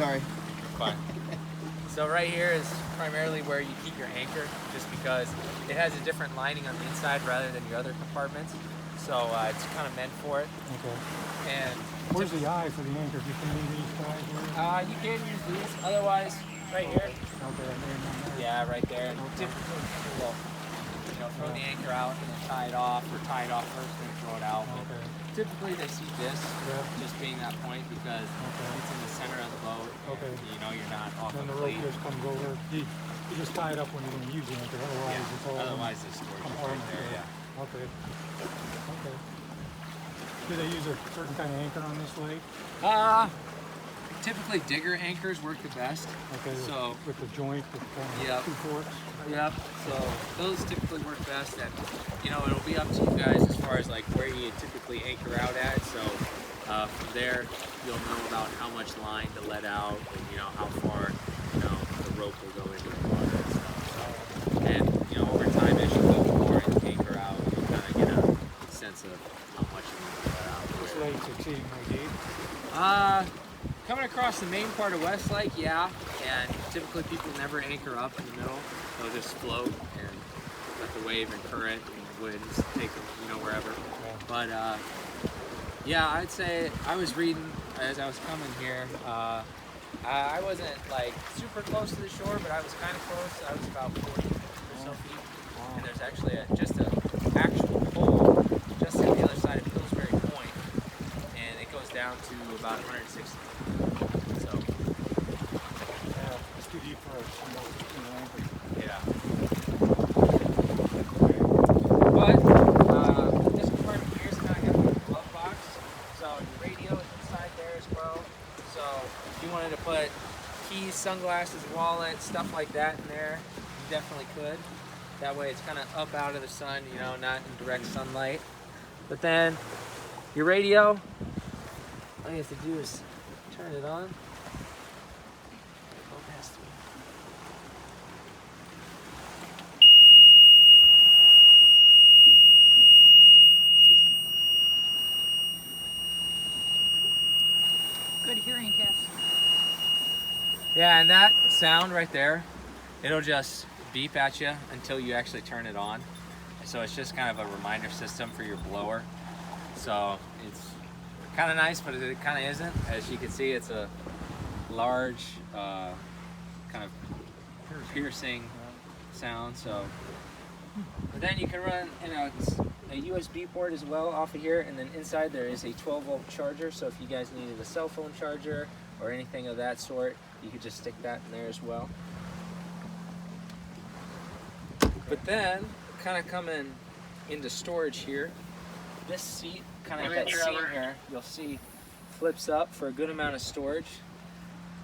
Sorry. Fine. So right here is primarily where you keep your anchor, just because it has a different lining on the inside rather than your other compartments. So it's kind of meant for it. Okay. And where's the eye for the anchor? You can use these guys? You can use these. Otherwise, right here. Okay. Yeah, right there. And typically, well, throw the anchor out and then tie it off, or tie it off first and then throw it out. Okay. Typically, they see this just being that point because it's in the center of the boat. Okay. And, you're not off then the the rope cleat. just comes over. You just tie it up when you're going to use the anchor. Otherwise, it's all Otherwise, it's stored right there. Yeah. Okay. Okay. Do they use a certain kind of anchor on this lake? Typically digger anchors work the best. Okay. So with the joint, with two forks. Yep. So those typically work best, and it'll be up to you guys as far as like where you typically anchor out at. So from there, you'll know about how much line to let out, and how far the rope will go into the water and stuff. So, and over time, as you go more and anchor out, you kind of get a sense of how much you need to let out. This lake's exceedingly deep. Coming across the main part of Westlake, yeah, and typically people never anchor up in the middle. They'll just float and let the wave and current and winds take them, wherever. Yeah. But yeah, I'd say I was reading as I was coming here. I wasn't like super close to the shore, but I was kind of close. I was about 40 or so feet, and there's actually just an actual hole just on the other side of Pillsbury Point, and it goes down to about 160. So yeah, it's too deep for a single anchor. Yeah. But this compartment here is kind of got a glove box, so your radio is inside there as well. So if you wanted to put keys, sunglasses, wallet, stuff like that in there, you definitely could. That way it's kind of up out of the sun, not in direct sunlight. But then your radio, all you have to do is turn it on. Go past me. Good hearing test. Yeah, and that sound right there, it'll just beep at you until you actually turn it on. So it's just kind of a reminder system for your blower. So it's kind of nice, but it kind of isn't. As you can see, it's a large kind of piercing sound. So, but then you can run a USB port as well off of here, and then inside there is a 12-volt charger. So if you guys needed a cell phone charger or anything of that sort, you could just stick that in there as well. But then, kind of coming into storage here, this seat, kind of that seam here, you'll see flips up for a good amount of storage.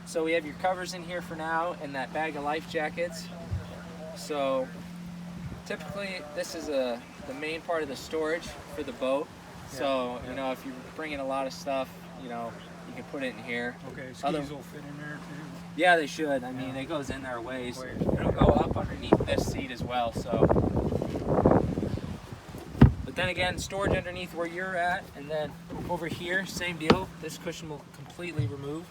So we have your covers in here for now, and that bag of life jackets. So typically this is the main part of the storage for the boat. So if you're bringing a lot of stuff, you can put it in here. Okay, skis will fit in there too. Yeah, they should. I mean, it goes in there a ways. It'll go up underneath this seat as well. So, but then again, storage underneath where you're at, and then over here, same deal. This cushion will completely remove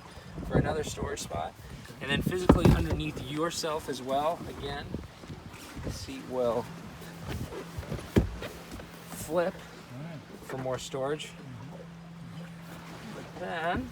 for another storage spot, and then physically underneath yourself as well. Again, the seat will flip for more storage. But then.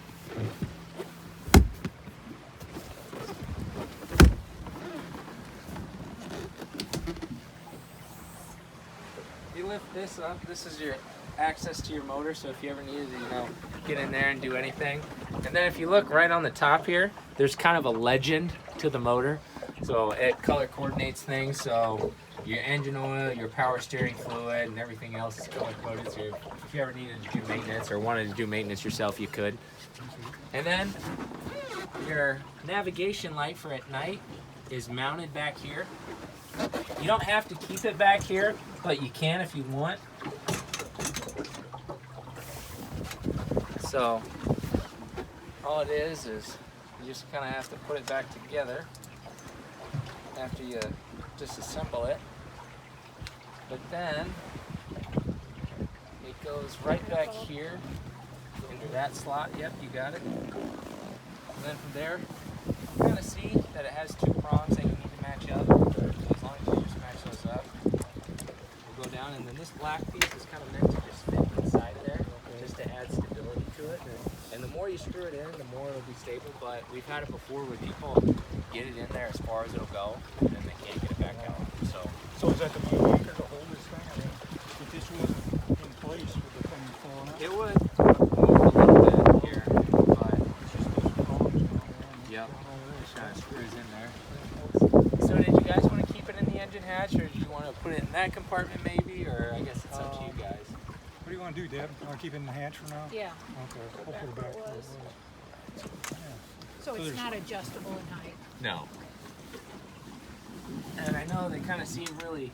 You lift this up, this is your access to your motor, so if you ever needed to, get in there and do anything. And then if you look right on the top here, there's kind of a legend to the motor. So it color coordinates things, so your engine oil, your power steering fluid, and everything else is color coded. So if you ever needed to do maintenance or wanted to do maintenance yourself, you could. And then your navigation light for at night is mounted back here. You don't have to keep it back here, but you can if you want. So all it is you just kind of have to put it back together after you disassemble it. But then it goes right back here into that slot. Yep, you got it. then from there, you kind of see that it has two prongs that you need to match up. So as long as you just match those up, we'll go down. And then this black piece is kind of meant to just fit inside there, just to add stability to it. And the more you screw it in, the more it'll be stable. But we've had it before where people get it in there as far as it'll go, and then they can't get it back out. So is that the main anchor to hold this thing? I mean, if this wasn't in place, would the thing fall out? It would move a little bit here, but It's just those prongs down there. yep, All just this. kind of screws in there. So did you guys want to keep it in the engine hatch, or do you want to put it in that compartment maybe, or I guess it's up to you guys. What do you want to do, Deb? You want to keep it in the hatch for now? Yeah. Okay, Go we'll back put it where back it where it was. was. Yeah. So it's there's- not adjustable in height. No. And I know they kind of seem really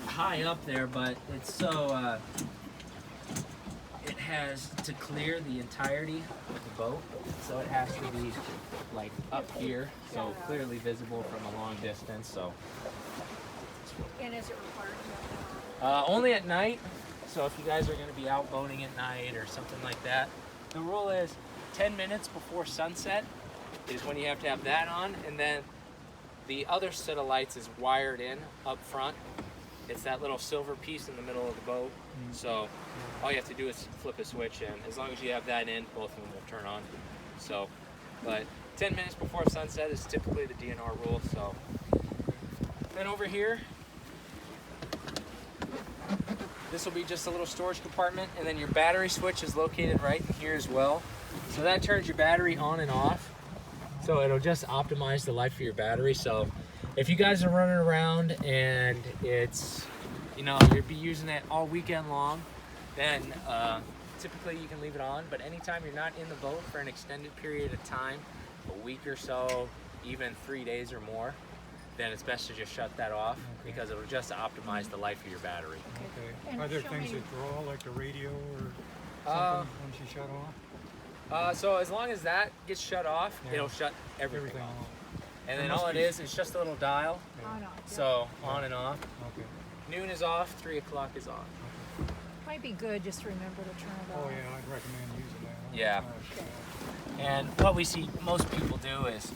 high up there, but it's so, it has to clear the entirety of the boat, so it has to be like up here, so clearly visible from a long distance. So And is it required? only at night. So if you guys are going to be out boating at night or something like that, the rule is 10 minutes before sunset is when you have to have that on, and then the other set of lights is wired in up front. It's that little silver piece in the middle of the boat. So all you have to do is flip a switch, and as long as you have that in, both of them will turn on. So, but 10 minutes before sunset is typically the DNR rule. So then over here, this will be just a little storage compartment, and then your battery switch is located right in here as well. So that turns your battery on and off. So it'll just optimize the life of your battery. So if you guys are running around and it's, you'll be using it all weekend long, then typically you can leave it on. But anytime you're not in the boat for an extended period of time, a week or so, even 3 days or more, then it's best to just shut that off because it'll just optimize the life of your battery. Okay. And Are there show things me- that draw, like the radio or something, once you shut off? So as long as that gets shut off, Yeah. it'll shut everything Everything off. off. And There then must all it be- is just a little dial. Oh, no. So on and off. Okay. Noon is off, 3 o'clock is on. Might be good just to remember to turn it off. Oh yeah, I'd recommend using that. Yeah. Gosh, And what we see most people do is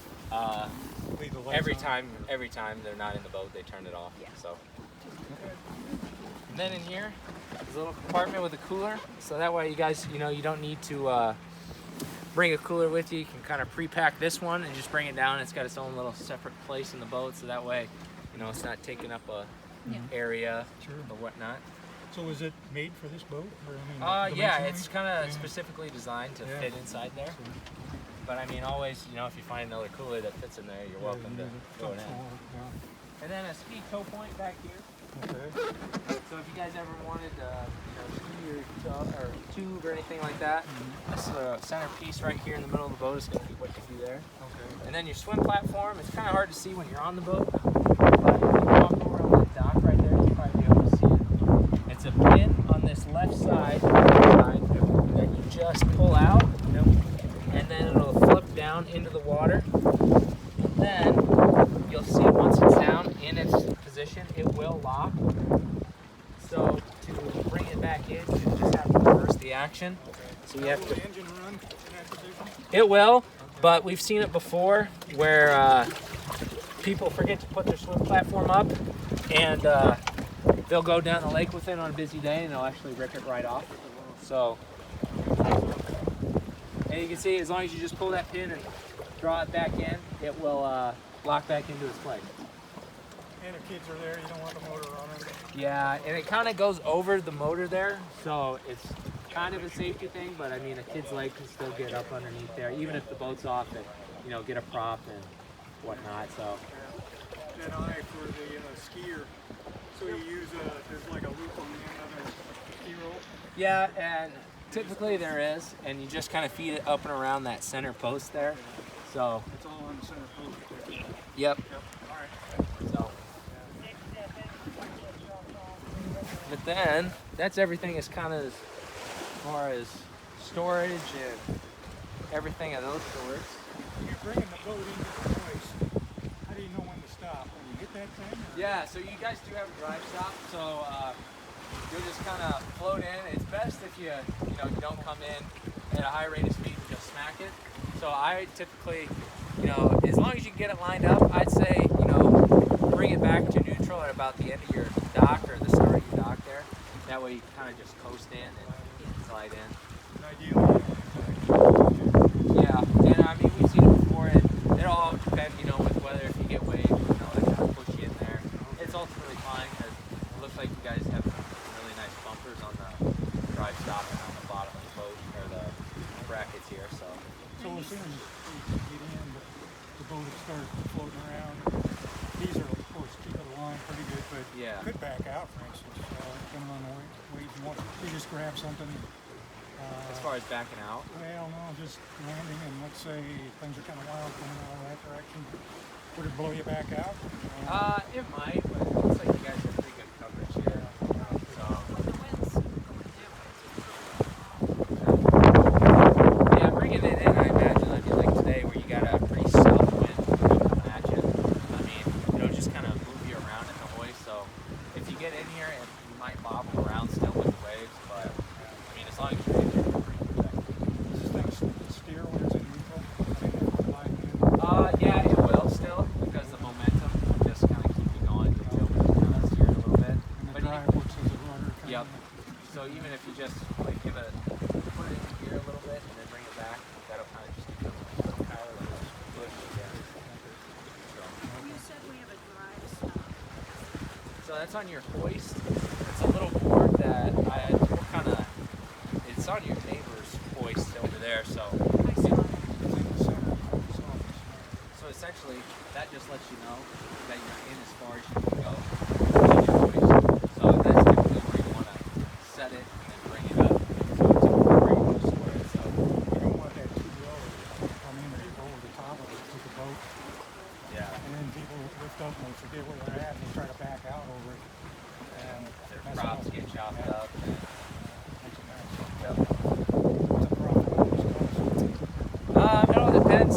Leave the lights every on. time they're not in the boat, they turn it off. Yeah. So. And then in here is a little compartment with a cooler. So that way you guys, you don't need to bring a cooler with you. You can kind of pre-pack this one and just bring it down. It's got its own little separate place in the boat, so that way, it's not taking up a Yeah. area Sure. or whatnot. So is it made for this boat? Or, I mean, Yeah, dimensionally? it's kind of Yeah. specifically designed to Yeah. fit inside there. But I mean, always, if you find another cooler that fits in there, you're welcome to throw it in. Yeah. And then a speed tow point back here. Okay. So if you guys ever wanted, tube or anything like that, this center piece right here in the middle of the boat is going to be what you do there. Okay. And then your swim platform, it's kind of hard to see when you're on the boat, but if you walk over on that dock right there, you'll probably be able to see it. It's a pin on this left side that you just pull out, and then it'll flip down into the water. Then you'll see once it's down in its position, it will lock. So to bring it back in, you just have to reverse the action. So you have Will to. the engine run in that position? It will, but we've seen it before where people forget to put their swim platform up, and they'll go down the lake with it on a busy day, and they'll actually rip it right off. So, and you can see as long as you just pull that pin and draw it back in, it will lock back into its place. And if kids are there, you don't want the motor running. Yeah, and it kind of goes over the motor there, so it's kind of a safety thing, but I mean, a kid's leg can still get up underneath there, even if the boat's off and, get a prop and whatnot, so. That eye for the skier. So you use there's like a loop on the end of the ski rope. Yeah, and typically there is, and you just kind of feed it up and around that center post there, so. It's all on the center post there. Yep. All right. So. But then, that's everything as kind of as far as storage and everything of those sorts. When you're bringing the boat into the place, how do you know when to stop? When you hit that thing? Or? Yeah, so you guys do have a drive stop, so you'll just kind of float in. It's best if you don't come in at a high rate of speed and just smack it. So I typically, as long as you get it lined up, I'd say, bring it back to neutral at about the end of your dock or the start of your dock there. That way you can kind of just coast in and slide in. And ideally, Yeah, and I mean, we've seen it before, and it all depends, with whether if you get waves, that kind of push you in there. It's ultimately fine because it looks like you guys have some really nice bumpers on the drive stop and on the bottom of the boat, or the brackets here, so. so as soon as you get in, the boat will start floating around. These are, of course, keeping the line pretty good, but Yeah. could back out, for instance, depending on the waves you want. You just grab something. As far as backing out? Well, no, just landing, and let's say things are kind of wild coming out of that direction. Would it blow you back out? It might, but it looks like you guys have pretty good coverage here. So, The wind's going that way. yeah, bringing it in, I imagine, like today where you got a pretty south wind coming at you. I mean, it'll just kind of move you around in the hoist. So, if you get in here, you might bobble around still with the waves, but I mean, as long as you're in here, you're pretty protected. Does this thing steer when it's in neutral? Yeah, it will still, because the momentum will just kind of keep you going until we kind of steer it a little bit. And the But drive works as a rudder. Yep. So even if you just like put it in gear a little bit and then bring it back, that'll kind of just keep it a little power level push again. You said we have a drive stop. So that's on your hoist. It's a little board that we're kind of, it's on your neighbor's hoist over there. So essentially, that just lets you know that you're in as far as you can go on your hoist. So that's typically where you want to set it and then bring it up. So it's where you want to store it. So You don't want that too low. I mean, they go over the top of it with the boat, yeah, and then people lift up and they forget where they're at and they try to back out over it. And their that's props all- get chopped yeah, up. And, makes it nice. yep. What's the profit on this cost? It all depends.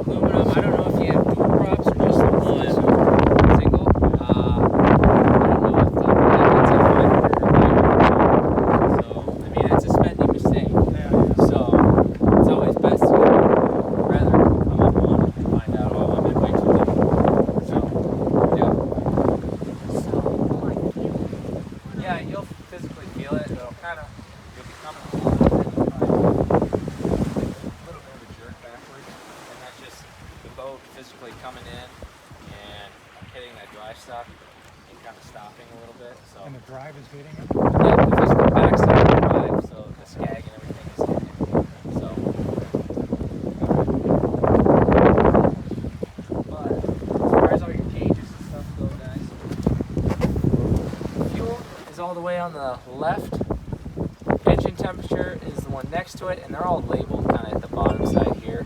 Aluminum, I don't know if you have dual props or just the one single. I don't know if it's a 500 or 500. So, I mean, it's a spending mistake. Yeah. So, it's always best to rather come up on it and find out, I'm in way too deep. So, yeah. So, like, you Yeah, you'll physically feel it. You'll be coming along and then you'll find a little bit of a jerk backwards. And that's just the boat physically coming in and hitting that dry stuff and kind of stopping a little bit. So, And the drive is hitting it. yeah, the physical backside of the drive, so the skag and everything is hitting it. So, but as far as all your gauges and stuff go, guys, fuel is all the way on the left. Engine temperature is the one next to it, and they're all labeled kind of at the bottom side here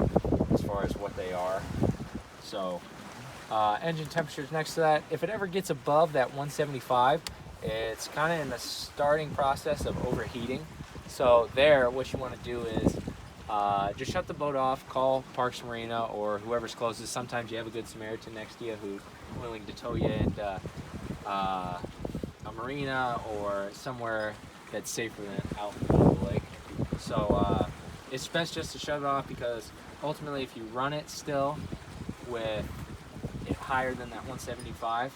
as far as what they are. So, engine temperature is next to that. If it ever gets above that 175, it's kind of in the starting process of overheating. So there, what you want to do is just shut the boat off, call Parks Marina or whoever's closest. Sometimes you have a good Samaritan next to you who's willing to tow you into a marina or somewhere that's safer than out in the middle of the lake. So it's best just to shut it off, because ultimately if you run it still with it higher than that 175,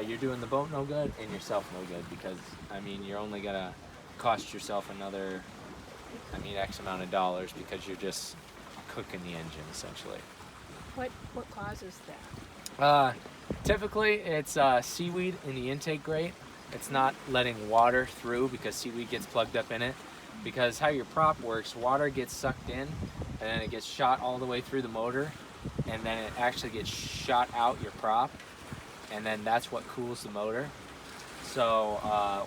you're doing the boat no good and yourself no good, because I mean you're only gonna cost yourself another X amount of dollars because you're just cooking the engine essentially. what causes that? Typically it's seaweed in the intake grate. It's not letting water through because seaweed gets plugged up in it. Because how your prop works, water gets sucked in and then it gets shot all the way through the motor, and then it actually gets shot out your prop, and then that's what cools the motor. So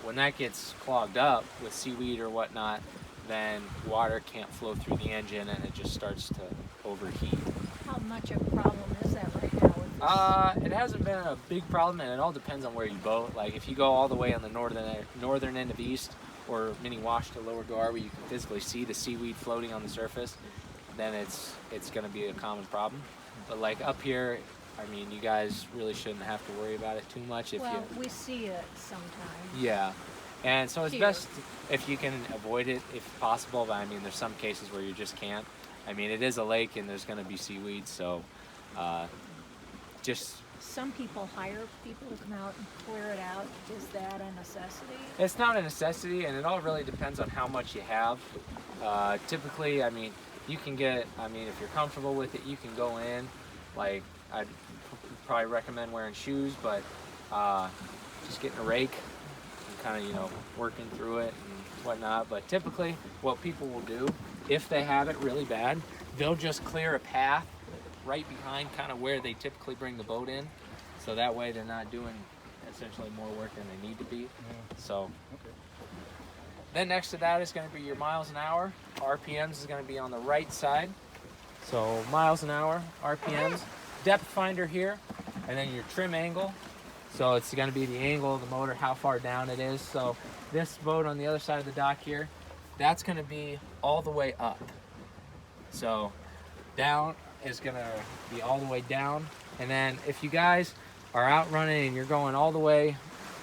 when that gets clogged up with seaweed or whatnot, then water can't flow through the engine and it just starts to overheat. How much of a problem is that right now with this? It hasn't been a big problem, and it all depends on where you boat. Like if you go all the way on the northern end of East, or mini wash to Lower Gar, where you can physically see the seaweed floating on the surface, then it's going to be a common problem. But like up here, I mean, you guys really shouldn't have to worry about it too much. Well, we see it sometimes. Yeah, and so it's Here. best if you can avoid it if possible. But I mean, there's some cases where you just can't. I mean, it is a lake and there's going to be seaweed, so just Some people hire people to come out and clear it out. Is that a necessity? it's not a necessity, and it all really depends on how much you have. Typically, I mean, you can get, I mean, if you're comfortable with it, you can go in. Like, I'd probably recommend wearing shoes, but just getting a rake and kind of, you know, working through it and whatnot. But typically, what people will do, if they have it really bad, they'll just clear a path right behind kind of where they typically bring the boat in. So that way they're not doing essentially more work than they need to be. So then next to that is going to be your miles an hour. RPMs is going to be on the right side. So miles an hour, RPMs, depth finder here, and then your trim angle. So it's going to be the angle of the motor, how far down it is. So this boat on the other side of the dock here, that's going to be all the way up. So down is going to be all the way down. And then if you guys are out running and you're going all the way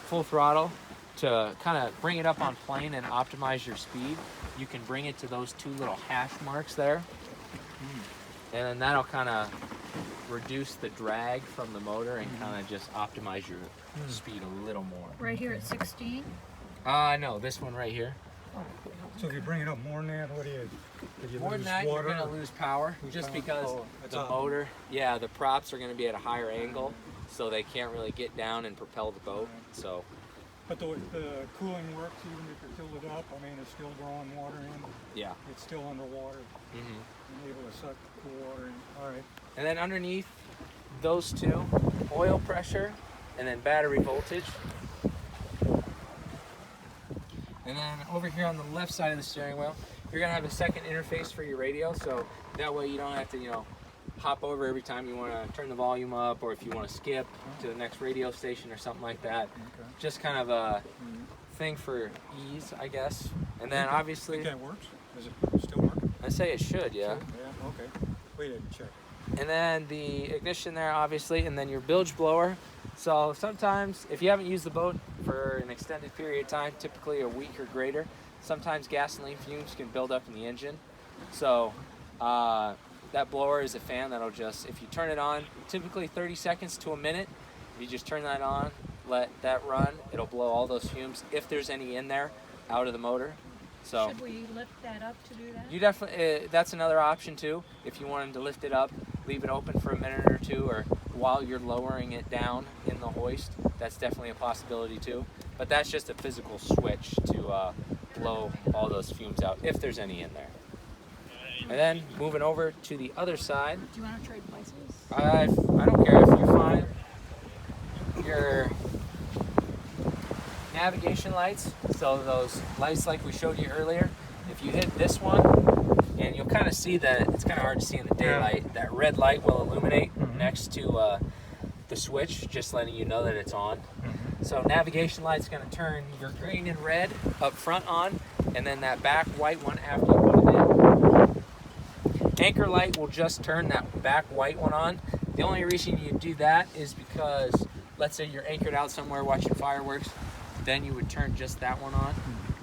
full throttle to kind of bring it up on plane and optimize your speed, you can bring it to those two little hash marks there. And then that'll kind of reduce the drag from the motor and kind of just optimize your speed a little more. Right here at 16? No, this one right here. So if you bring it up more than that, what do you More than lose that, water? you're going to lose power just power? because Oh, it's the up. motor, yeah, the props are going to be at a higher angle, so they can't really get down and propel the boat. So, But the cooling works even if you fill it up. I mean, it's still drawing water in. yeah. It's still underwater hmm and able to suck cool water in. All right. And then underneath those two, oil pressure and then battery voltage. And then over here on the left side of the steering wheel, you're gonna have a second interface for your radio, so that way you don't have to, you know, hop over every time you want to turn the volume up, or if you want to skip to the next radio station or something like that. Okay. Just kind of a thing for ease, I guess. And then obviously, Think that works? Does it still work? I say it should, yeah. Yeah. Okay. We didn't check it. And then the ignition there, obviously, and then your bilge blower. So sometimes, if you haven't used the boat for an extended period of time, typically a week or greater, sometimes gasoline fumes can build up in the engine. So that blower is a fan that'll just, if you turn it on, typically 30 seconds to a minute, if you just turn that on, let that run, it'll blow all those fumes, if there's any in there, out of the motor. So Should we lift that up to do that? you definitely, that's another option too. If you wanted to lift it up, leave it open for a minute or two, or while you're lowering it down in the hoist, that's definitely a possibility too. But that's just a physical switch to blow all those fumes out, if there's any in there. And then moving over to the other side, Do you want to trade places? I don't care if you find your navigation lights, so those lights like we showed you earlier, if you hit this one, and you'll kind of see that it's kind of hard to see in the daylight, that red light will illuminate next to the switch, just letting you know that it's on. So navigation light's going to turn your green and red up front on, and then that back white one after you put it in. Anchor light will just turn that back white one on. The only reason you do that is because, let's say you're anchored out somewhere watching fireworks, then you would turn just that one on.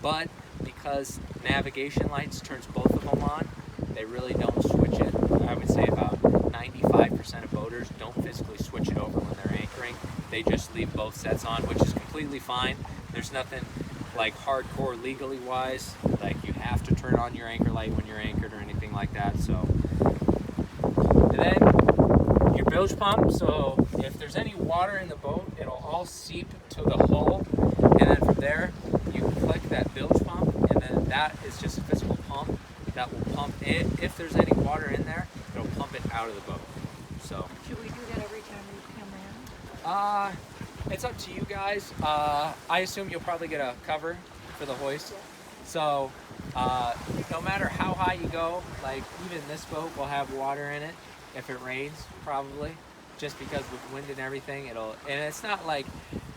But because navigation lights turns both of them on, they really don't switch it. I would say about 95% of boaters don't physically switch it over when they're anchoring. They just leave both sets on, which is completely fine. There's nothing like hardcore legally wise, like you have to turn on your anchor light when you're anchored or anything like that. So, and then your bilge pump. So if there's any water in the boat, it'll all seep to the hull, and then from there you can click that bilge pump, and then that is just a physical pump that will pump it. If there's any water in there, it'll pump it out of the boat. So Should we do that every time we come in? it's up to you guys. I assume you'll probably get a cover for the hoist. So no matter how high you go, like even this boat will have water in it if it rains, probably, just because with wind and everything, and it's not like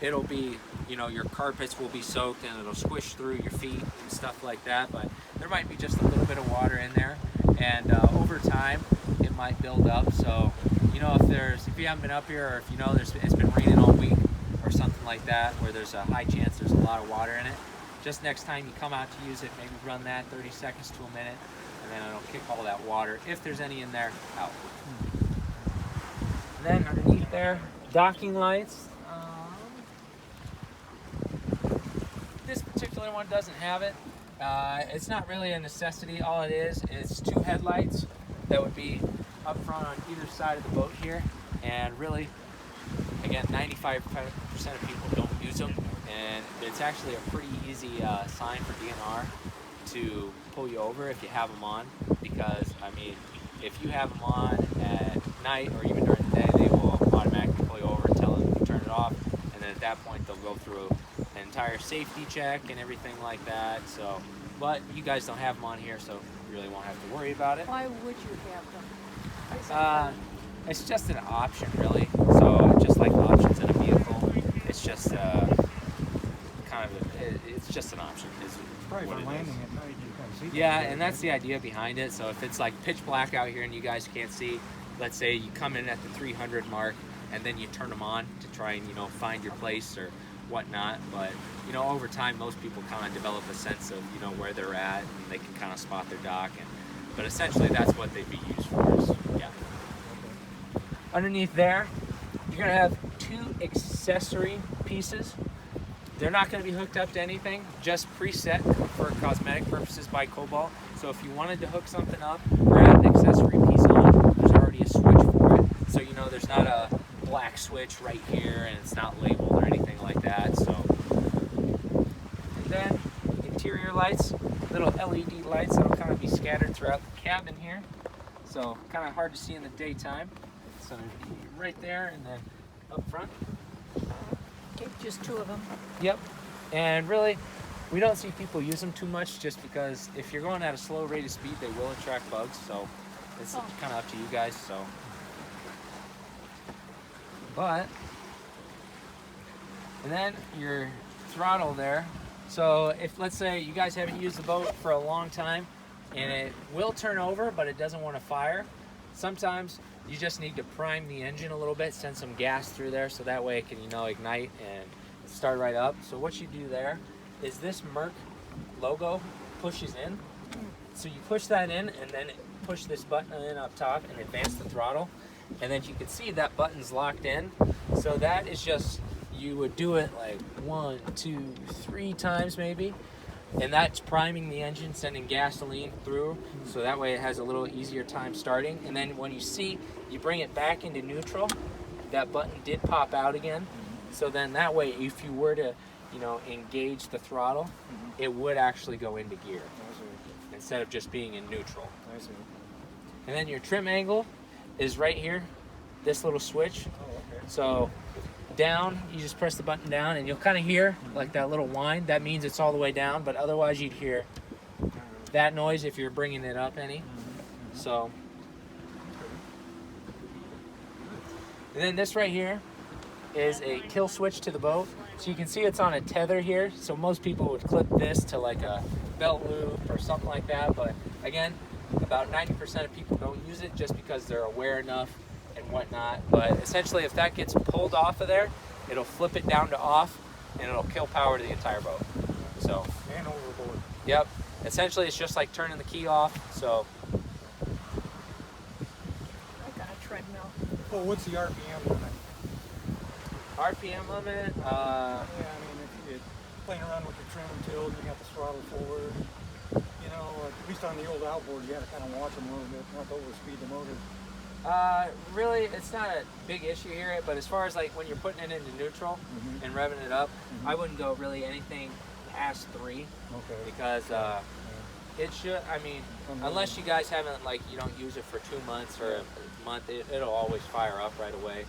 it'll be, you know, your carpets will be soaked and it'll squish through your feet and stuff like that, but there might be just a little bit of water in there, and over time it might build up. So, you know, if you haven't been up here, or if you know it's been raining all week or something like that, where there's a high chance there's a lot of water in it, just next time you come out to use it, maybe run that 30 seconds to a minute, and and then it'll kick all that water, if there's any in there, out. And then underneath there, docking lights. This particular one doesn't have it. It's not really a necessity. All it is 2 headlights that would be up front on either side of the boat here. And really, again, 95% of people don't use them. And it's actually a pretty easy sign for DNR to pull you over if you have them on. Because, I mean, if you have them on at night or even during the day, they will automatically pull you over and tell them to turn it off. And then at that point, they'll go through an entire safety check and everything like that. So, but you guys don't have them on here, so you really won't have to worry about it. Why would you have them? It's just an option, really. So just like options in a vehicle, it's just it's just an option. Is Probably what for it landing is. at night, you can see. Yeah, and that's the idea behind it. So if it's like pitch black out here and you guys can't see, let's say you come in at the 300 mark and then you turn them on to try and, you know, find your place or whatnot. But, you know, over time, most people kind of develop a sense of, you know, where they're at, and they can kind of spot their dock. But essentially, that's what they'd be used for. Is, yeah. Underneath there, you're gonna have 2 accessory pieces. They're not going to be hooked up to anything, just preset for cosmetic purposes by Cobalt. So if you wanted to hook something up or add an accessory piece on, there's already a switch for it. So you know there's not a black switch right here and it's not labeled or anything like that. So, and then interior lights, little LED lights that'll kind of be scattered throughout the cabin here. So kind of hard to see in the daytime. So right there and then up front. Okay, just 2 of them. Yep, and really, we don't see people use them too much just because if you're going at a slow rate of speed, they will attract bugs, so it's kind of up to you guys, so. But, and then your throttle there. So if, let's say, you guys haven't used the boat for a long time, and it will turn over, but it doesn't want to fire, sometimes you just need to prime the engine a little bit, send some gas through there so that way it can, you know, ignite and start right up. So what you do there is this Merc logo pushes in. So you push that in and then push this button in up top and advance the throttle. And then you can see that button's locked in. So that is just, you would do it like 1, 2, 3 times maybe. And that's priming the engine, sending gasoline through, so that way it has a little easier time starting. And then when you see, you bring it back into neutral, that button did pop out again. So then that way, if you were to, you know, engage the throttle, it would actually go into gear instead of just being in neutral. I see. And then your trim angle is right here, this little switch. Oh, okay. So down, you just press the button down and you'll kind of hear like that little whine. That means it's all the way down, but otherwise you'd hear that noise if you're bringing it up any. So, and then this right here is a kill switch to the boat. So you can see it's on a tether here. So most people would clip this to like a belt loop or something like that. But again, about 90% of people don't use it just because they're aware enough and whatnot. But essentially if that gets pulled off of there, it'll flip it down to off and it'll kill power to the entire boat. So, And overboard. yep, essentially it's just like turning the key off. So I got a treadmill. Well, what's the RPM limit? RPM limit, Yeah, I mean, if you're playing around with the trim until you got the throttle forward, you know, at least on the old outboard, you got to kind of watch them a little bit, not to overspeed the motor. really, it's not a big issue here, but as far as like when you're putting it into neutral and revving it up, I wouldn't go really anything past 3 Okay. because it should, I mean, unless you guys haven't, like, you don't use it for 2 months or a month, it'll always fire up right away.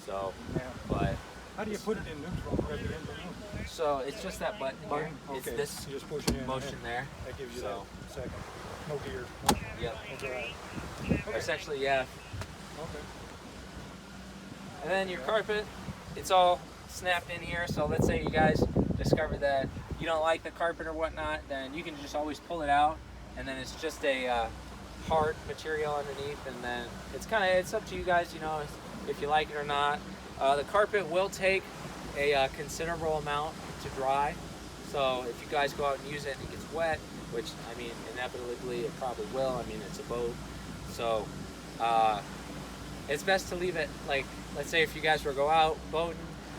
So, Yeah. but, How do you put it in neutral? Rev it into neutral? so it's just that button here. It's Okay. this You just push it in. motion there. That gives you So, that second. No gear. yep. No drive. Essentially, yeah. Okay. And then your carpet, it's all snapped in here. So let's say you guys discover that you don't like the carpet or whatnot, then you can just always pull it out, and then it's just a hard material underneath, and then it's up to you guys, you know, if you like it or not. The carpet will take a considerable amount to dry, So if you guys go out and use it and it gets wet, which I mean inevitably it probably will, I mean it's a boat, so it's best to leave it, like, let's say if you guys were to go out boating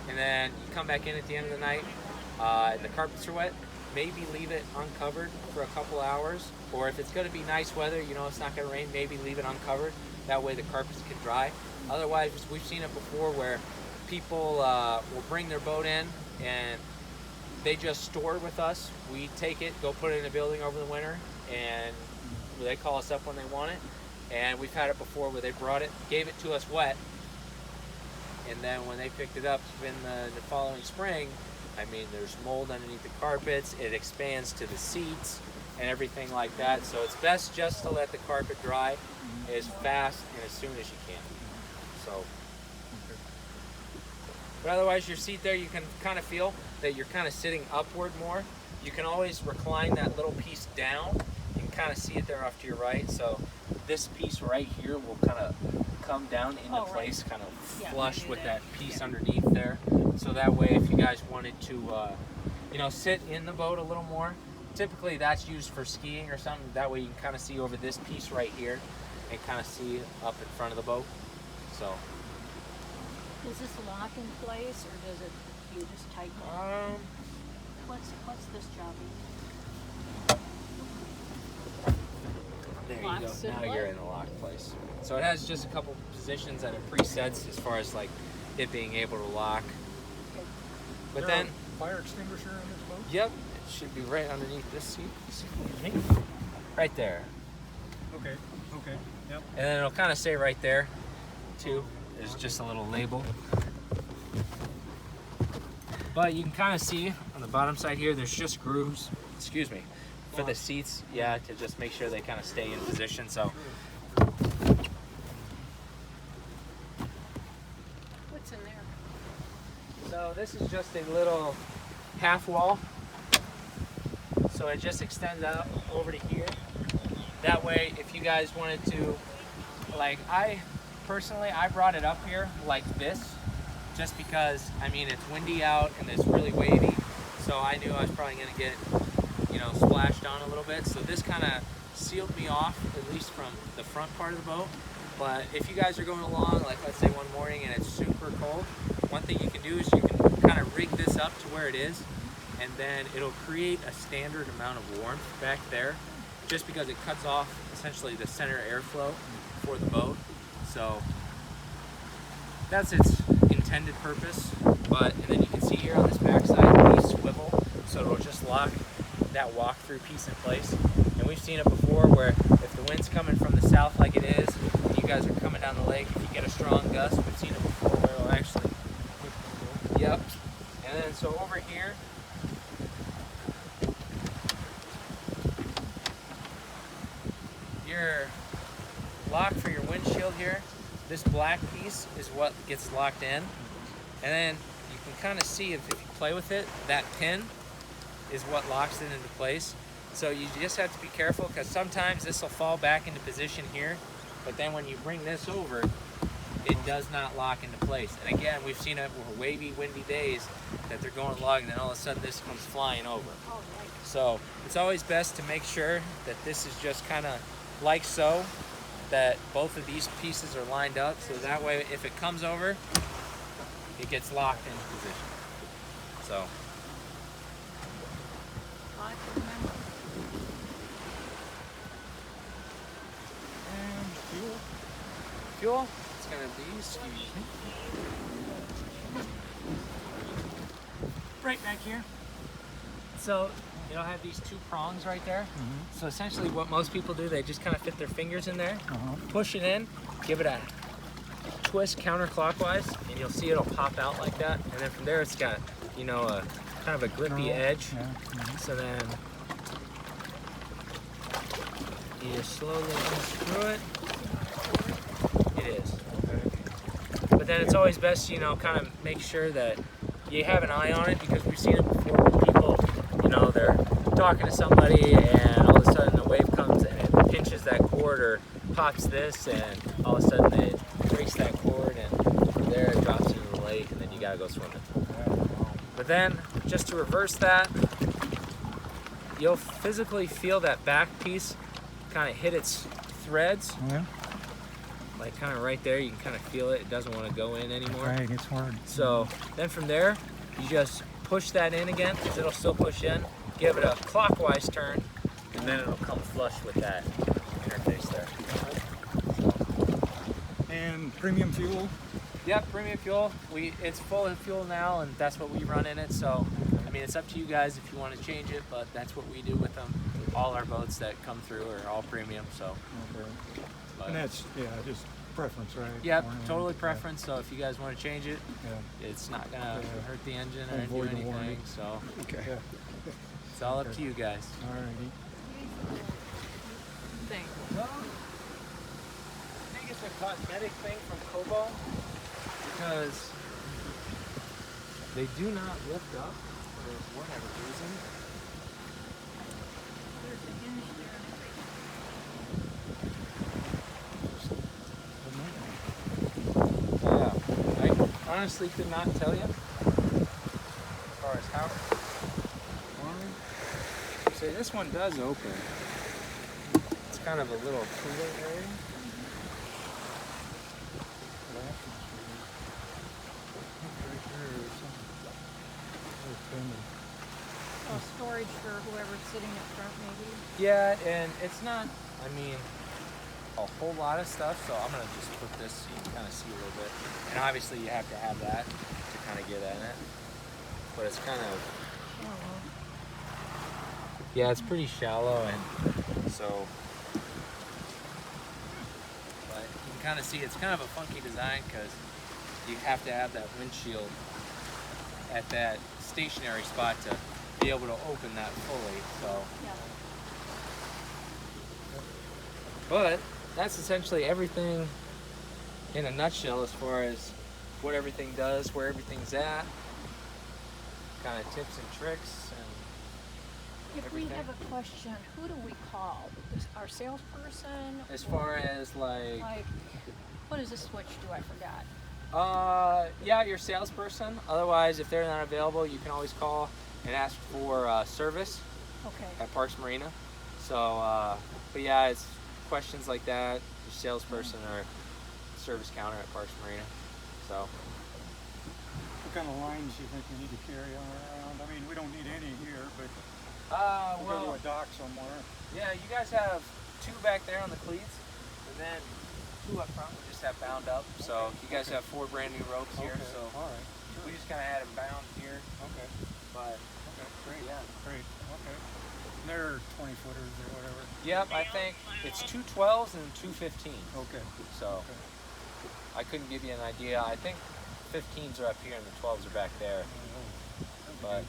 and then you come back in at the end of the night and the carpets are wet, maybe leave it uncovered for a couple hours, or if it's going to be nice weather, you know, it's not going to rain, maybe leave it uncovered, that way the carpets can dry. Otherwise, we've seen it before where people will bring their boat in and they just store it with us. We take it, go put it in a building over the winter, and they call us up when they want it. And we've had it before where they brought it, gave it to us wet, and then when they picked it up in the following spring, I mean, there's mold underneath the carpets, it expands to the seats and everything like that. So it's best just to let the carpet dry as fast and as soon as you can. So, but otherwise your seat there, you can kind of feel that you're kind of sitting upward more. You can always recline that little piece down. You can kind of see it there off to your right. So this piece right here will kind of come down into place, kind of flush with that piece underneath there. So that way, if you guys wanted to, you know, sit in the boat a little more, typically that's used for skiing or something. That way you can kind of see over this piece right here and kind of see up in front of the boat. So. Does this lock in place, or does it, you just tighten it? What's this job? There you go. Locks in Now place. you're in the locked place. So it has just a couple positions that are presets as far as like it being able to lock. But Is there then, a fire extinguisher in this boat? yep, it should be right underneath this seat. Excuse me. Right there. Okay, okay, yep. And then it'll kind of say right there, too. There's just a little label. But you can kind of see on the bottom side here, there's just grooves, excuse me, for the seats, yeah, to just make sure they kind of stay in position. So What's in there? So this is just a little half wall. So it just extends out over to here. That way, if you guys wanted to, like I brought it up here like this, just because, I mean, it's windy out and it's really wavy. So I knew I was probably gonna get, you know, splashed on a little bit. So this kind of sealed me off, at least from the front part of the boat. But if you guys are going along, like let's say one morning and it's super cold, one thing you can do is you can kind of rig this up to where it is, and then it'll create a standard amount of warmth back there, just because it cuts off essentially the center airflow for the boat. So that's its intended purpose. But and then you can see here on this backside, we swivel, so it'll just lock that walk-through piece in place. And we've seen it before where if the wind's coming from the south like it is, and you guys are coming down the lake, if you get a strong gust, we've seen it before where it'll actually, yep. And then so over here, your lock for your windshield here, this black piece is what gets locked in. And then you can kind of see if you play with it, that pin is what locks it into place. So you just have to be careful, because sometimes this will fall back into position here, but then when you bring this over, it does not lock into place. And again, we've seen it with wavy, windy days that they're going along and then all of a sudden this comes flying over. So it's always best to make sure that this is just kind of like so, that both of these pieces are lined up, so that way if it comes over, it gets locked into position. So. I can remember. And fuel. Fuel, it's gonna be, excuse me, right back here. So it'll have these two prongs right there. So essentially what most people do, they just kind of fit their fingers in there, push it in, give it a twist counterclockwise, and you'll see it'll pop out like that. And then from there it's got, you know, a kind of a grippy edge. So then you just slowly unscrew it. It is. But then it's always best, you know, kind of make sure that you have an eye on it, because we've seen it before when people, you know, they're talking to somebody and all of a sudden a wave comes and it pinches that cord or pops this, and all of a sudden it breaks that cord and from there it drops into the lake, and then you gotta go swimming. But then, just to reverse that, you'll physically feel that back piece kind of hit its threads, Yeah. like kind of right there. You can kind of feel it. It doesn't want to go in anymore. Right, it's hard. So then from there, you just push that in again, because it'll still push in. Give it a clockwise turn, and then it'll come flush with that interface there. And premium fuel. Yep, premium fuel. It's full of fuel now, and that's what we run in it. So, I mean, it's up to you guys if you want to change it, but that's what we do with them. All our boats that come through are all premium. So, Okay. but, And that's, yeah, just preference, right? yep, Or, totally preference. So if you guys want to change it, Yeah. it's not gonna Yeah. hurt the engine or And do void the warranty. anything. So Okay. Yeah. it's all up Okay. to you guys. Alrighty. Thing. Well, I think it's a cosmetic thing from Cobalt because they do not lift up for whatever reason. There's a hinge there. Yeah, I honestly could not tell you as far as how. So this one does open. It's kind of a little cooler area. Oh, storage for whoever's sitting up front, maybe. Yeah, and it's not, I mean, a whole lot of stuff, so I'm gonna just put this so you can kind of see a little bit. And obviously you have to have that to kind of get in it. But it's kind of, Oh, yeah, it's pretty shallow, and so, but you can kind of see it's kind of a funky design because you have to have that windshield at that stationary spot to be able to open that fully, so. yeah. But that's essentially everything in a nutshell as far as what everything does, where everything's at, kind of tips and tricks. And If we everything. have a question, who do we call? Is our salesperson? as far as like, Like, what does this switch do? I forgot. yeah, your salesperson. Otherwise, if they're not available, you can always call and ask for service Okay. at Parks Marina. So, but yeah, it's questions like that, your salesperson or service counter at Parks Marina. So. What kind of lines do you think we need to carry on around? I mean, we don't need any here, but we'll go Well, to a dock somewhere. yeah, you guys have 2 back there on the cleats, and then 2 up front we just have bound up. So you guys have 4 brand new ropes here, Okay, so all right. we just kind of had them bound here. Okay. But Okay. Great. yeah, Great. Okay. And they're 20 footers or whatever. yep, I think it's 2 12s and 2 15s. Okay. So Okay. I couldn't give you an idea. I think 15s are up here and the 12s are back there. But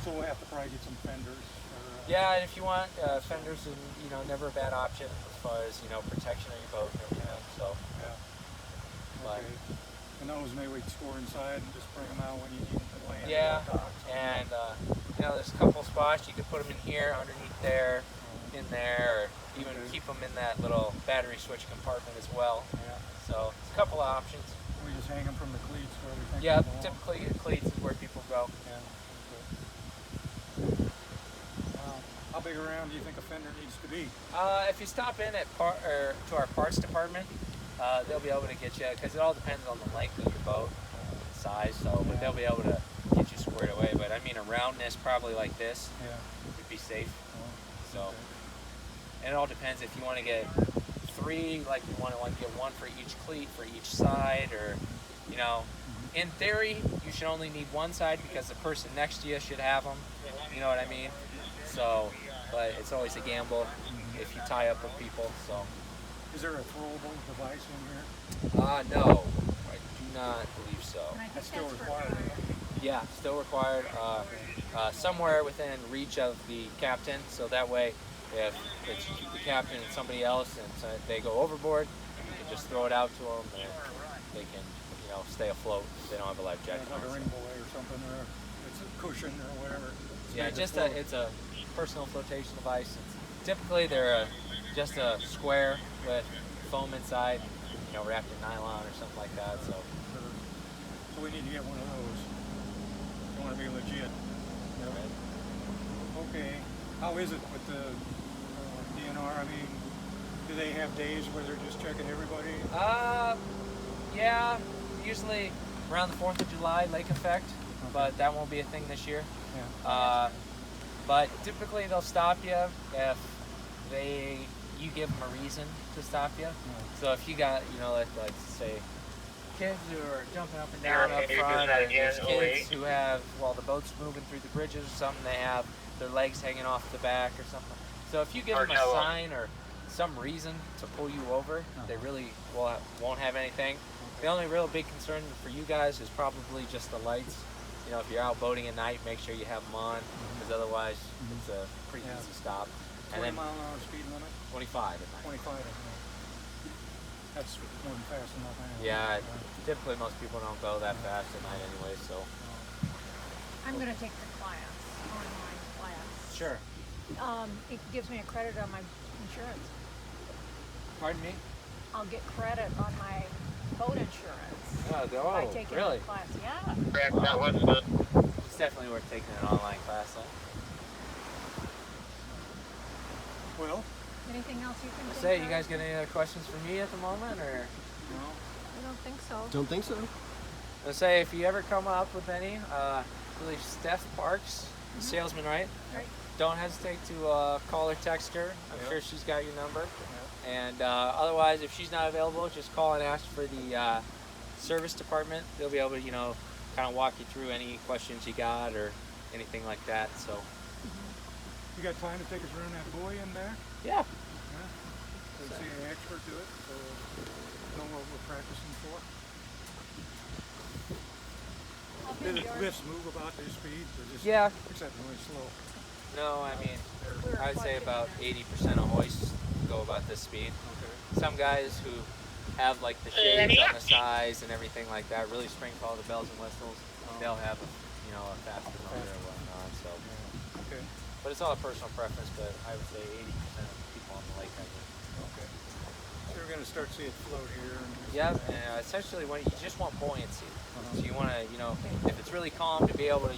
So we'll have to probably get some fenders. Or, yeah, and if you want fenders, and never a bad option as far as protection of your boat and everything. So. Yeah. But, Okay. And those maybe we can store inside and just bring them out when you need them to land. yeah, on the docks. and there's a couple spots you could put them in here, underneath there, in there, or even keep them in that little battery switch compartment as well. Yeah. So it's a couple of options. We just hang them from the cleats where we think Yeah, they belong. typically cleats is where people go. Yeah. Okay. How big around do you think a fender needs to be? If you stop in at to our parts department, they'll be able to get you, because it all depends on the length of your boat, size. So, but they'll be able to get you squared away. But I mean, a roundness probably like this Yeah. would be safe. Oh, So, okay. and it all depends if you want to get 3, like you want to get 1 for each cleat for each side, or in theory you should only need 1 side because the person next to you should have them. You know what I mean? So, but it's always a gamble if you tie up with people. So. Is there a throwable device in here? No, I do not believe so. And I think That's still for required. guys. Yeah, still required. Somewhere within reach of the captain, so that way, if it's the captain and somebody else, and so they go overboard, you can just throw it out to them, and they can, stay afloat. If they don't have a life Yeah, jacket like a on. ring buoy or something, or it's a cushion or whatever. It's Yeah, made to just float. it's a personal flotation device. Typically, they're just a square with foam inside, wrapped in nylon or something like that. So. So we need to get one of those. You want to be legit. Right. Okay. How is it with the DNR? I mean, do they have days where they're just checking everybody? Yeah, usually around the 4th of July, lake effect, but that won't be a thing this year. Yeah. But typically they'll stop you if you give them a reason to stop you. So if you got, let's say kids who are jumping up and down up front, or there's kids who have, while the boat's moving through the bridges or something, they have their legs hanging off the back or something. So if you give them a sign or some reason to pull you over, they really won't have anything. The only real big concern for you guys is probably just the lights. If you're out boating at night, make sure you have them on, because otherwise it's a pretty easy stop. 20 mile an hour speed limit? 25 at night. 25 at night. That's more than fast enough anyway. Yeah, typically most people don't go that fast at night anyway, so. I'm gonna take the class, online class. Sure. It gives me a credit on my insurance. Pardon me? I'll get credit on my boat insurance. By taking really? the class, yeah. It's definitely worth taking an online class then. Well, Anything else you can think Say, of? you guys got any other questions for me at the moment, or? no. I don't think so. Don't think so. Let's say if you ever come up with any, I believe Steph Parks, the salesman, right? Right. Don't hesitate to call or text her. I'm sure she's got your number. Yeah. And otherwise, if she's not available, just call and ask for the service department. They'll be able to, kind of walk you through any questions you got or anything like that. So. You got time to take us around that buoy in there? Yeah. So see an expert do it, so know what we're practicing for. Did the lifts move about their speed, or just except really slow? No, I mean, I would say about 80% of hoists go about this speed. Okay. Some guys who have like the shades on the sides and everything like that, really spring follow the bells and whistles, they'll have a faster motor or whatnot. So, Okay. but it's all a personal preference. But I would say 80% of people on the lake have it. Okay. So we're going to start to see it float here. Yeah, and essentially when you just want buoyancy. So you want to, if it's really calm, to be able to,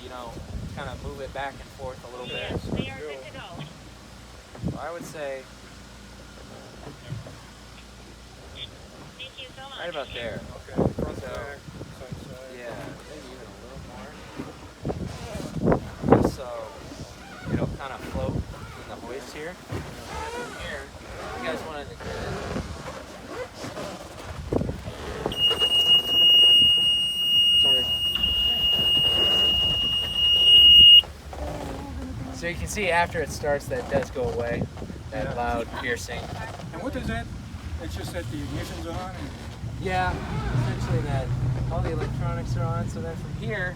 kind of move it back and forth a little bit. We are good to go. I would say Thank you so much. right about there. Okay. Front, So, back, side, side. Yeah, maybe even a little more. Just so it'll kind of float in the hoist here. And from here, you guys wanted to Sorry. So you can see after it starts, that does go away. That loud piercing. And what does that? It's just that the ignition's on. And Yeah, essentially that all the electronics are on. So then from here,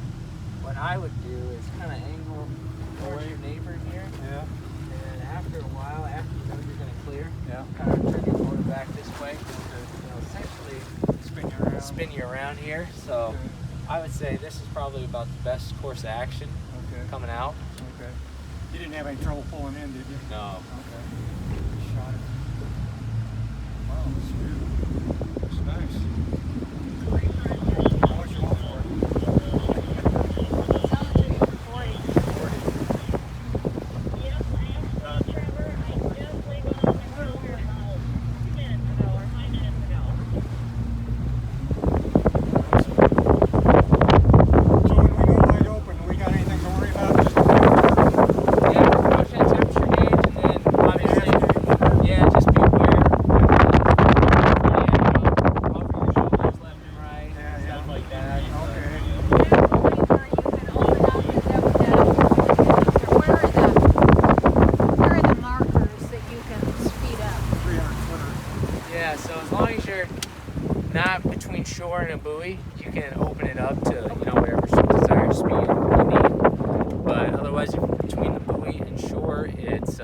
what I would do is kind of angle towards your neighbor here. yeah. And after a while, after you know you're going to clear, Yeah. kind of turn your motor back this way. Essentially Spin you around. spin you around here. So I would say this is probably about the best course of action Okay. coming out. Okay. You didn't have any trouble pulling in, did you? No. Okay. Shot it. Wow, that's good. That's nice. How much you want for it? Sounds like you're 40. Yes, I am Trevor. I just laid on the road about 2 minutes ago or 5 minutes ago. So when we go wide open, we got anything to worry about? Just Yeah, approach that temperature gauge, and then obviously, just be aware. Over your shoulders, left and right, stuff like that. okay. Where you can open up, is that what that is? Or where are the markers that you can speed up? 300 footer. Yeah, so as long as you're not between shore and a buoy, you can open it up to whatever desired speed you need. But otherwise, if you're between the buoy and shore, it's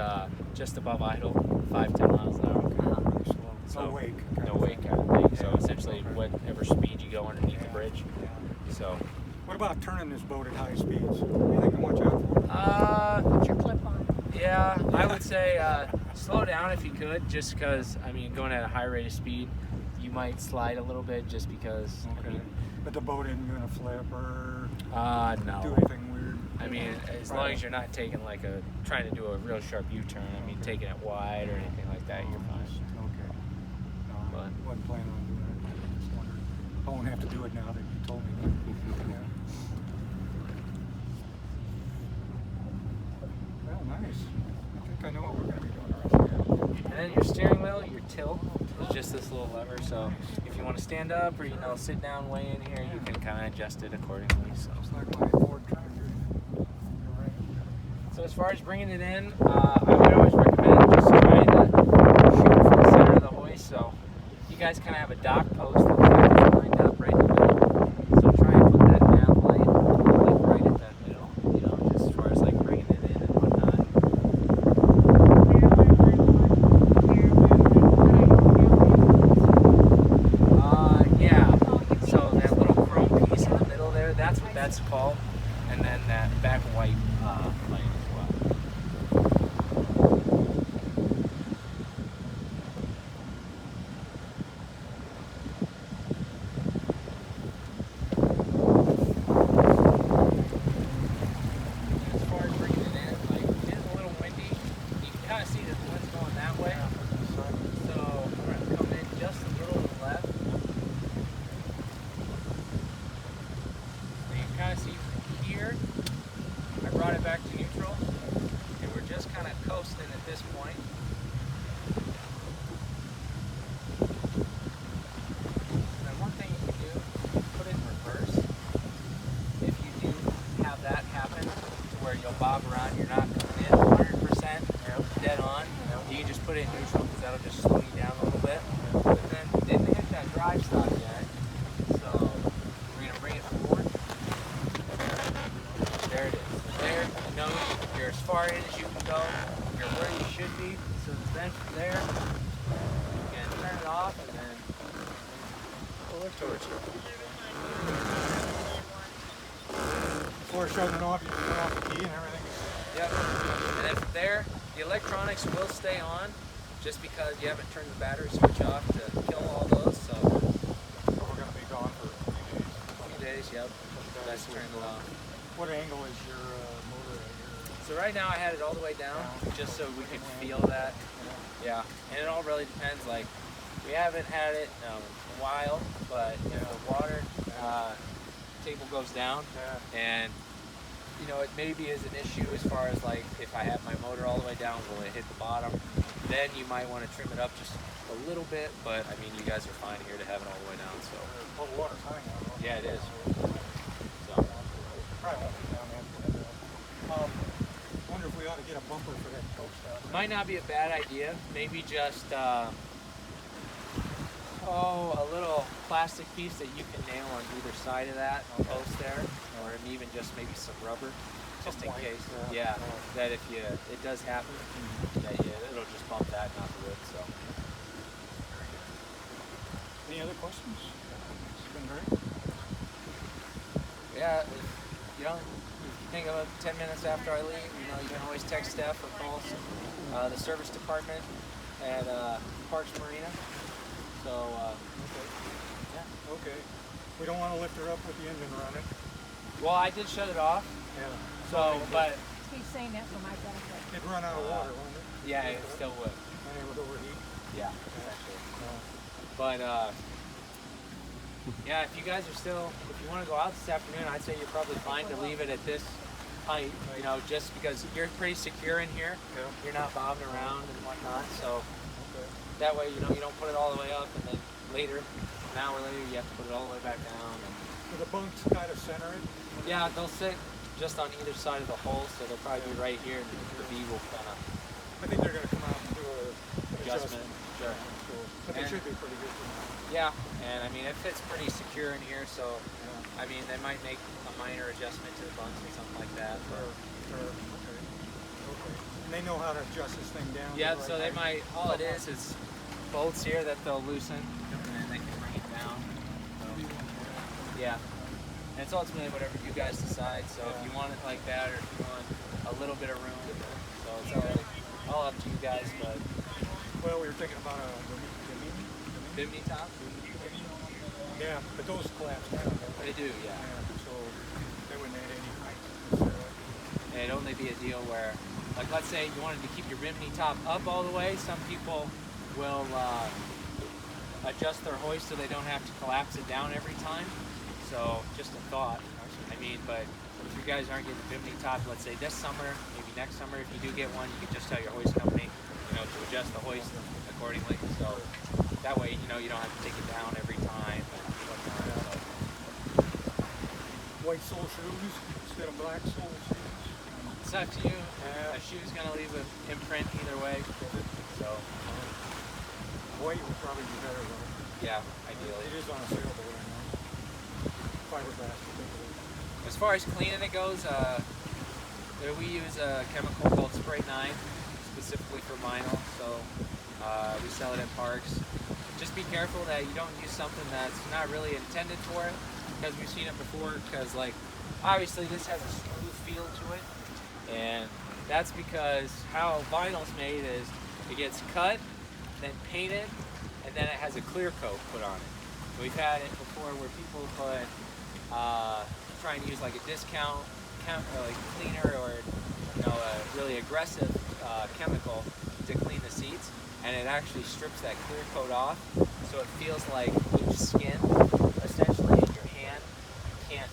just above idle, 5-10 miles an hour. Really slow. So, no wake. No wake kind of thing. So essentially, whatever speed you go underneath the bridge. Yeah. So. What about turning this boat at high speeds? Anything to watch out for? Put your clip on. Yeah, I would say slow down if you could, just because, going at a high rate of speed, you might slide a little bit just because. Okay. I mean, But the boat isn't gonna flip or no. do anything weird. I mean, as long as you're not taking like trying to do a real sharp U-turn. I mean, taking it wide or anything like that, you're fine. Okay. No, I But- wasn't planning on doing it. I just wondered. I won't have to do it now that you told me that. Yeah. Well, nice. I think I know what we're gonna be doing the rest of the day. And then your steering wheel, your tilt, is just this little lever. So if you want to stand up or sit down way in here, you can kind of adjust it accordingly. So. It's like my Ford tractor. You're right. So as far as bringing it in, I would always recommend just trying to shoot for the center of the hoist. So you guys kind of have a dock post that's kind of lined up right in the middle. So try and put that nav light like right at that middle, just as far as like bringing it in and whatnot. Yeah. So that little chrome piece in the middle there, that's what that's called. And then that back white light as well. As far as bringing it in, it is a little windy. You can kind of see that the wind's going that way. So we're going to come in just a little to the left. And you can kind of see from here, I brought it back to neutral, and we're just kind of coasting at this point. And then one thing you can do is put it in reverse. If you do have that happen, to where you'll bob around, you're not coming in 100% dead on, you can just put it in neutral because that'll just slow you down a little bit. But then we didn't hit that drive stop yet, so we're going to bring it forward. There it is. There, you know, you're as far in as you can go. You're where you should be. So then from there, you can turn it off and then pull it towards you. Before shutting it off, you can turn off the key and everything. Yep. And then from there, the electronics will stay on just because you haven't turned the battery switch off to kill all those. So We're going to be gone for a few days, yep. That's turned it off. What angle is your motor at here? So right now I had it all the way down just so we could feel that. Yeah, and it all really depends. Like, we haven't had it in a while, but if the water table goes down, and it maybe is an issue as far as like if I have my motor all the way down, will it hit the bottom? Then you might want to trim it up just a little bit, but I mean, you guys are fine here to have it all the way down. So Well, the water's high now. yeah, it is. So Probably won't be down there. Wonder if we ought to get a bumper for that coast out there. might not be a bad idea. Maybe just a little plastic piece that you can nail on either side of that post there, or even just maybe some rubber, just in case. Yeah, that if it does happen, that it'll just bump that, not the wood. So. Any other questions? It's been great. Yeah, if you think of it 10 minutes after I leave, you can always text Steph or call the service department at Parks Marina. So, yeah. Okay. We don't want to lift her up with the engine running. Well, I did shut it off. Yeah. So, but He's saying that for my benefit. It'd run out of water, wouldn't it? yeah, it still would. And it would overheat. Yeah, essentially. But yeah, if you guys are still, if you want to go out this afternoon, I'd say you're probably fine to leave it at this height. Just because you're pretty secure in here. Yeah. You're not bobbing around and whatnot. So Okay. that way, you don't put it all the way up, and then later, an hour later, you have to put it all the way back down. And, Do the bunks kind of center it? yeah, they'll sit just on either side of the hole, so they'll probably be right here, and the V will kind of I think they're going to come out and do an adjustment. Sure. So, but they And- should be pretty good. Yeah, and I mean, it fits pretty secure in here, so I mean, they might make a minor adjustment to the bunks or something like that. Okay. And they know how to adjust this thing down. to Yeah, the so right they height. might, all it is bolts here that they'll loosen, and then they can bring it down. So, yeah, and it's ultimately whatever you guys decide. So if you want it like that, or if you want a little bit of room, so it's all up to you guys. But Well, we were thinking about a Bimini top? Yeah, but those collapse down. Don't They do, yeah. So they wouldn't add any height necessarily. And it'd only be a deal where, like, let's say you wanted to keep your Bimini top up all the way. Some people will adjust their hoist so they don't have to collapse it down every time. So just a thought. I mean, but if you guys aren't getting the Bimini top, let's say this summer, maybe next summer, if you do get one, you can just tell your hoist company, to adjust the hoist accordingly. So that way, you don't have to take it down every time and whatnot. White sole shoes instead of black sole shoes. It's up to you. A shoe's gonna leave an imprint either way. So White would probably be better though. yeah, ideally. It is on a sailboat right now. Fiberglass, I think it is. As far as cleaning it goes, we use a chemical called Spray 9 specifically for vinyl. So we sell it at parks. Just be careful that you don't use something that's not really intended for it, because we've seen it before. Because obviously this has a smooth feel to it, and that's because how vinyl's made is it gets cut, then painted, and then it has a clear coat put on it. We've had it before where people put trying to use like a discount like cleaner or a really aggressive chemical to clean the seats, and it actually strips that clear coat off, so it feels like loose skin essentially in your hand. You can't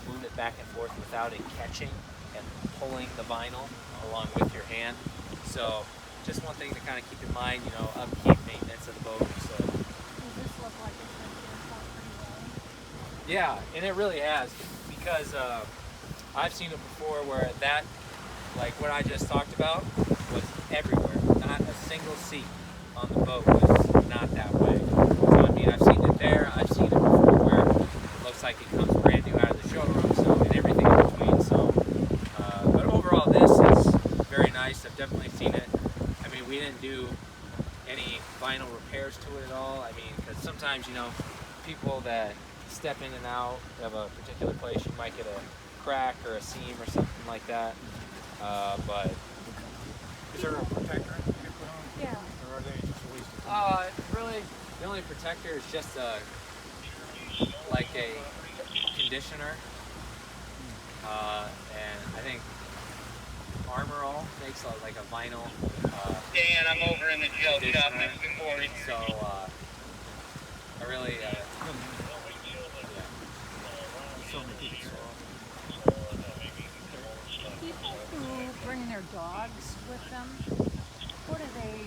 move it back and forth without it catching and pulling the vinyl along with your hand. So just one thing to kind of keep in mind, upkeep, maintenance of the boat. So Does this look like it's been cleaned up pretty well? yeah, and it really has, because I've seen it before where that, like what I just talked about, was everywhere. Not a single seat on the boat was not that way. So I mean, I've seen it there. I've seen it before where it looks like it comes brand new out of the showroom. So and everything in between. So, but overall, this is very nice. I've definitely seen it. I mean, we didn't do any vinyl repairs to it at all. I mean, because sometimes people that step in and out of a particular place, you might get a crack or a seam or something like that. But Is there a protector you can put on? Yeah. Or are they just a waste of time? really, the only protector is just like a conditioner, and I think Armor All makes like a vinyl. Dan, I'm over in the gel shop conditioner. next to Corey. So I really, So many people. People who bring their dogs with them, what do they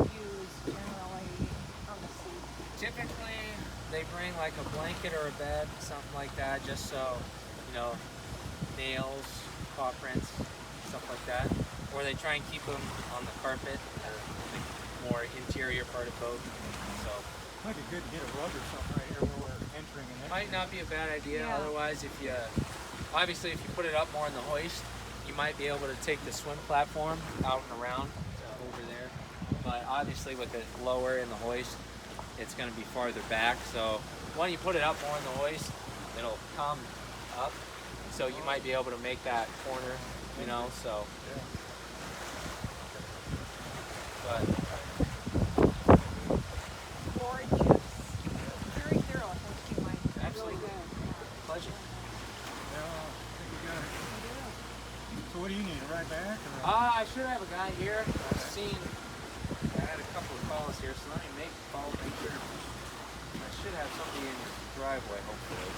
use generally on the seat? typically they bring like a blanket or a bed, something like that, just so nails, paw prints, stuff like that. Or they try and keep them on the carpet, the more interior part of boat. So Might be good to get a rug or something right here where we're entering and might not be a bad idea. Yeah. Otherwise, if you put it up more in the hoist, you might be able to take the swim platform out and around over there. But obviously, with it lower in the hoist, it's going to be farther back. So when you put it up more in the hoist, it'll come up. So you might be able to make that corner, So, but Gorgeous. Very thorough. Thank you, Mike. Absolutely. Really good. pleasure. Yeah, I think we got it. So what do you need, a ride back? Or I should have a guy here. I had a couple of calls here, so let me make a call, make sure. I should have somebody in the driveway, hopefully.